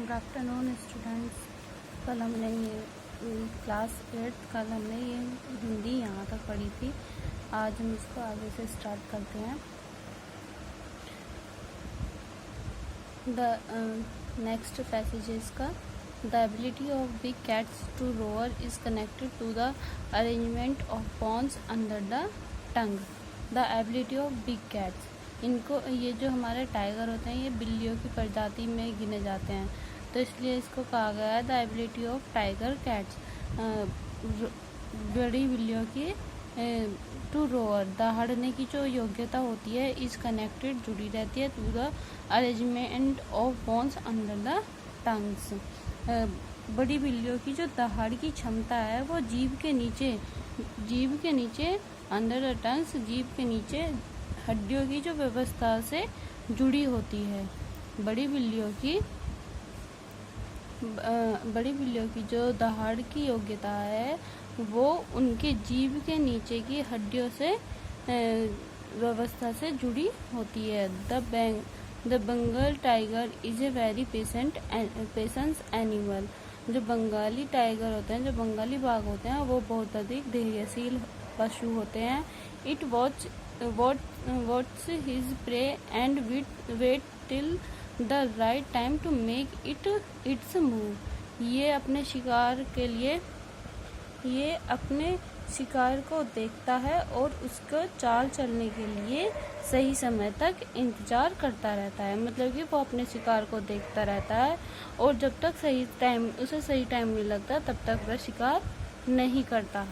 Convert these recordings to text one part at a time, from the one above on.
Good afternoon students. कल हमने ये क्लास 8 कल हमने ये हिंदी यहाँ तक पढ़ी थी। आज हम इसको आगे से स्टार्ट करते हैं। द नेक्स्ट पैसेज इसका the ability of big cats to roar is connected to the arrangement of bones under the tongue. The ability of big cats, इनको ये जो हमारे टाइगर होते हैं ये बिल्लियों की प्रजाति में गिने जाते हैं, तो इसलिए इसको कहा गया है the ability of tiger cats, बड़ी बिल्लियों की टू रोअर, दहाड़ने की जो योग्यता होती है इस कनेक्टेड जुड़ी रहती है to the arrangement of bones under the tongues. बड़ी बिल्लियों की जो दहाड़ की क्षमता है वो जीभ के नीचे अंडर द टंग्स, जीभ के नीचे हड्डियों की जो व्यवस्था से जुड़ी होती है। बड़ी बिल्लियों की जो दहाड़ की योग्यता है वो उनके जीभ के नीचे की हड्डियों से व्यवस्था से जुड़ी होती है। The Bengal tiger is a very patience animal. जो बंगाली टाइगर होते हैं, जो बंगाली बाघ होते हैं, वो बहुत अधिक धैर्यशील पशु होते हैं। It watch his prey and wait till the right time to make its move। ये अपने शिकार को देखता है और उसको चाल चलने के लिए सही समय तक इंतजार करता रहता है। मतलब कि वो अपने शिकार को देखता रहता है और जब तक उसे सही टाइम नहीं लगता तब तक वह शिकार नहीं करता।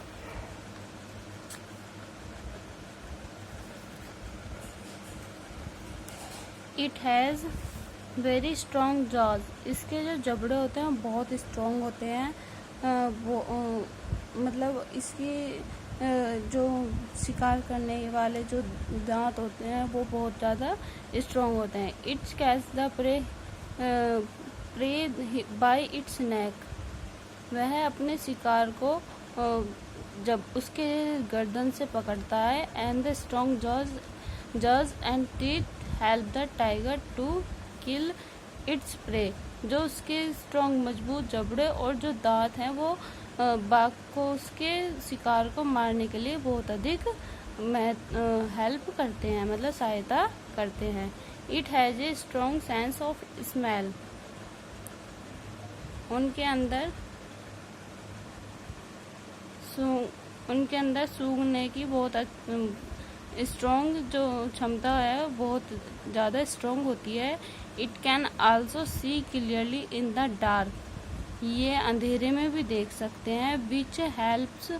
It has very strong jaws. इसके जो जबड़े होते हैं बहुत स्ट्रॉन्ग होते हैं। मतलब इसकी जो शिकार करने वाले जो दांत होते हैं वो बहुत ज़्यादा स्ट्रॉन्ग होते हैं। Its catch the prey by its neck. वह अपने शिकार को जब उसके गर्दन से पकड़ता है। And the strong jaws and teeth help the tiger to kill its prey. जो उसके स्ट्रॉन्ग मजबूत जबड़े और जो दांत हैं वो बाघ को उसके शिकार को मारने के लिए बहुत अधिक हेल्प करते हैं, मतलब सहायता करते हैं। It has a strong sense of smell. उनके अंदर सूंघने की बहुत स्ट्रॉन्ग जो क्षमता है बहुत ज़्यादा स्ट्रॉन्ग होती है। It can also see clearly in the dark. ये अंधेरे में भी देख सकते हैं। Which helps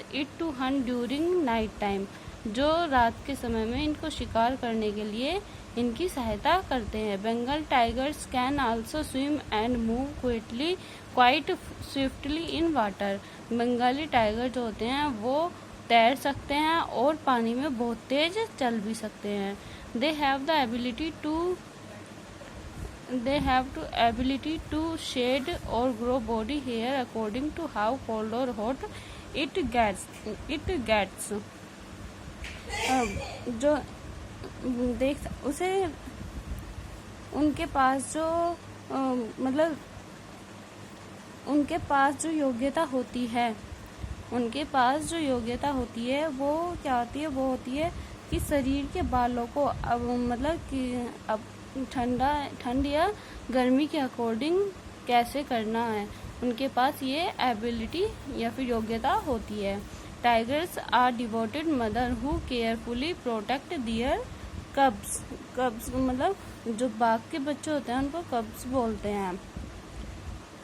it to hunt during night time. जो रात के समय में इनको शिकार करने के लिए इनकी सहायता करते हैं। Bengal tigers can also swim and move quite swiftly in water. Bengali tiger जो होते हैं वो तैर सकते हैं और पानी में बहुत तेज चल भी सकते हैं। They have the ability to shed और grow body hair according to how cold और हॉट इट गेट्स। जो उनके पास जो योग्यता होती है वो क्या होती है, वो होती है कि शरीर के बालों को अब ठंड या गर्मी के अकॉर्डिंग कैसे करना है, उनके पास ये एबिलिटी या फिर योग्यता होती है। Tigers are devoted mother who carefully protect their cubs. मतलब जो बाघ के बच्चे होते हैं उनको कब्स बोलते हैं।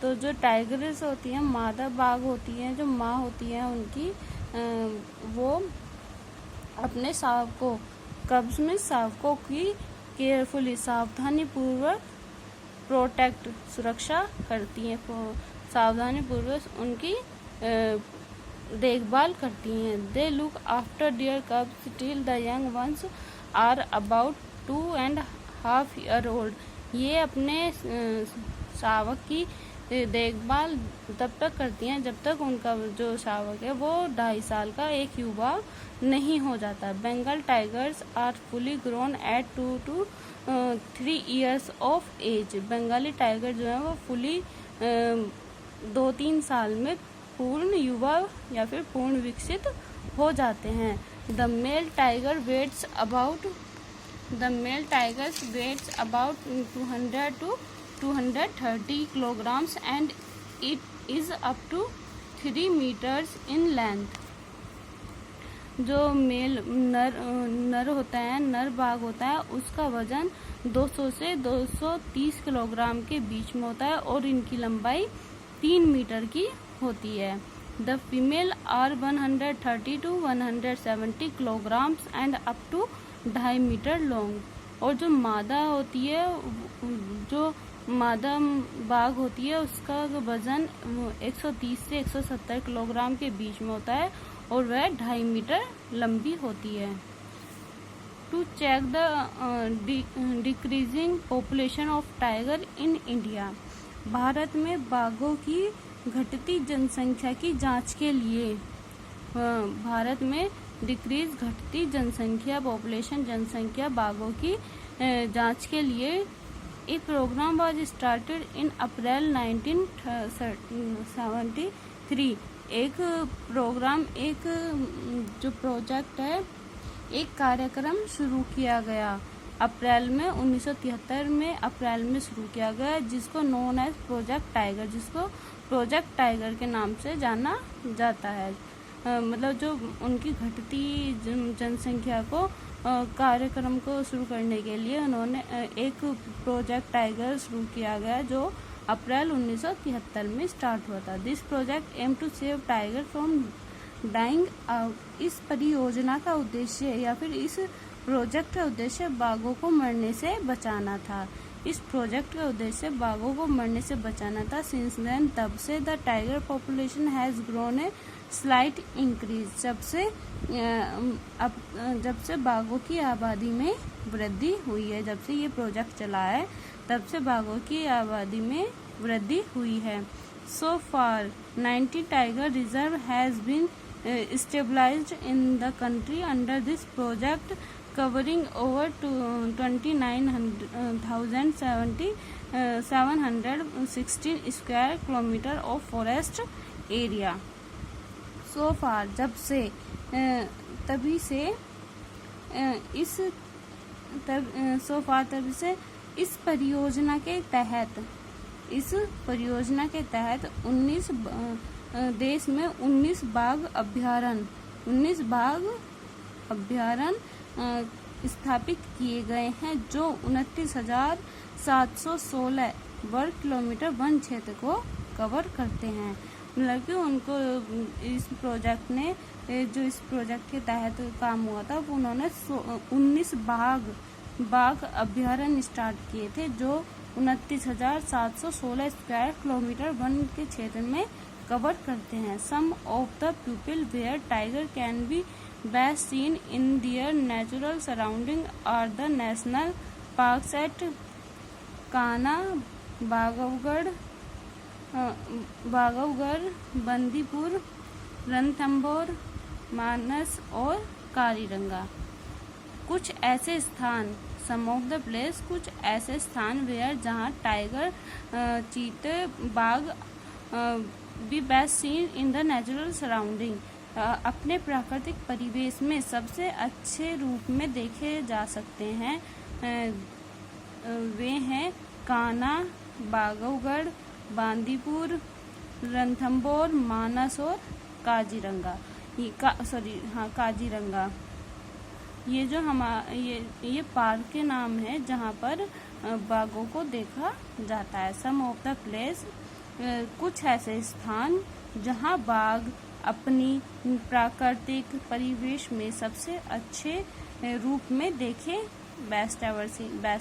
तो जो टाइगर्स होती हैं, मादा बाघ होती हैं, जो माँ होती हैं उनकी, वो अपने कब्ज में शावकों की केयरफुली सावधानी पूर्वक प्रोटेक्ट सुरक्षा करती हैं, सावधानी पूर्वक उनकी देखभाल करती हैं। They look after their cubs till the young ones are about 2.5 years old। ये अपने शावक की देखभाल तब तक करती हैं जब तक उनका जो शावक है वो 2.5 साल का एक युवा नहीं हो जाता। Bengal tigers are fully grown at 2 to 3 years of एज। बंगाली टाइगर जो है वो फुली 2-3 साल में पूर्ण युवा या फिर पूर्ण विकसित हो जाते हैं। The male tigers weights about 200 to 230 kilograms and it is up to 3 meters in length। जो मेल नर होता है, नर बाघ होता है, उसका वजन 200 से 230 किलोग्राम के बीच में होता है और इनकी लंबाई 3 मीटर की होती है। The female are 130 to 170 kilograms and up to 2.5 metre long. और जो मादा होती है, जो मादा बाघ होती है, उसका वजन 130 से 170 किलोग्राम के बीच में होता है और वह 2.5 मीटर लंबी होती है। To check the decreasing population of tiger in India. भारत में बाघों की घटती जनसंख्या की जांच के लिए, भारत में घटती जनसंख्या जनसंख्या बाघों की जांच के लिए एक प्रोग्राम वाज स्टार्टेड इन अप्रैल 1973। एक जो प्रोजेक्ट है, एक कार्यक्रम शुरू किया गया अप्रैल में 1973 में अप्रैल में शुरू किया गया, जिसको नोन एज प्रोजेक्ट टाइगर, जिसको प्रोजेक्ट टाइगर के नाम से जाना जाता है। मतलब जो उनकी घटती जनसंख्या को कार्यक्रम को शुरू करने के लिए उन्होंने एक प्रोजेक्ट टाइगर शुरू किया गया, जो अप्रैल 1973 में स्टार्ट हुआ था। This project aim to save tiger from dying out. इस परियोजना का उद्देश्य या फिर इस प्रोजेक्ट का उद्देश्य बाघों को मरने से बचाना था। इस प्रोजेक्ट का उद्देश्य बाघों को मरने से बचाना था। सिंस देन, तब से the tiger population has grown a slight increase. जब से बाघों की आबादी में वृद्धि हुई है, जब से ये प्रोजेक्ट चला है, तब से बाघों की आबादी में वृद्धि हुई है। So far 90 tiger reserve has been established in the country under this project, covering over 29,716 square kilometer of forest area. So far, तभी से इस परियोजना के तहत 19 देश में 19 बाघ अभ्यारण्य स्थापित किए गए हैं, जो 29,716 वर्ग किलोमीटर वन क्षेत्र को कवर करते हैं। मतलब कि उनको इस प्रोजेक्ट के तहत काम हुआ था, उन्होंने 19 बाघ अभ्यारण्य स्टार्ट किए थे, जो 29,716 स्क्वायर किलोमीटर वन के क्षेत्र में कवर करते हैं। Some of the people where tiger can be best seen in their natural surrounding are the national parks at Kanha, बाघवगढ़, बंदीपुर, रणथंभौर, मानस और काजीरंगा। कुछ ऐसे स्थान वेयर जहाँ टाइगर, चीते, बाघ B best seen in the natural surrounding, अपने प्राकृतिक परिवेश में सबसे अच्छे रूप में देखे जा सकते हैं। वे हैं कान्हा, बाघवगढ़, बांदीपुर, रणथंभौर, मानस और काजीरंगा। काजीरंगा ये जो ये पार्क के नाम है जहाँ पर बाघों को देखा जाता है। सम ऑफ द प्लेस, कुछ ऐसे स्थान जहाँ बाघ अपनी प्राकृतिक परिवेश में सबसे अच्छे रूप में बेस्ट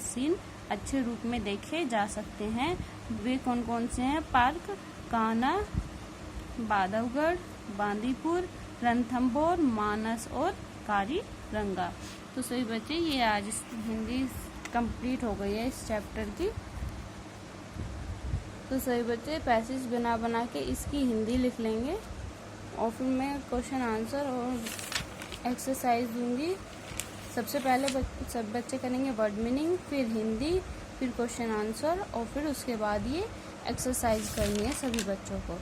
सीन अच्छे रूप में देखे जा सकते हैं। वे कौन कौन से हैं? पार्क कान्हा, बाघवगढ़, बांदीपुर, रणथंभौर, मानस और काजीरंगा। तो सभी बच्चे, ये आज हिंदी कंप्लीट हो गई है इस चैप्टर की। तो सभी बच्चे पैसेज बना के इसकी हिंदी लिख लेंगे और फिर मैं क्वेश्चन आंसर और एक्सरसाइज दूंगी। सबसे पहले सब बच्चे करेंगे वर्ड मीनिंग, फिर हिंदी, फिर क्वेश्चन आंसर और फिर उसके बाद ये एक्सरसाइज करनी है सभी बच्चों को।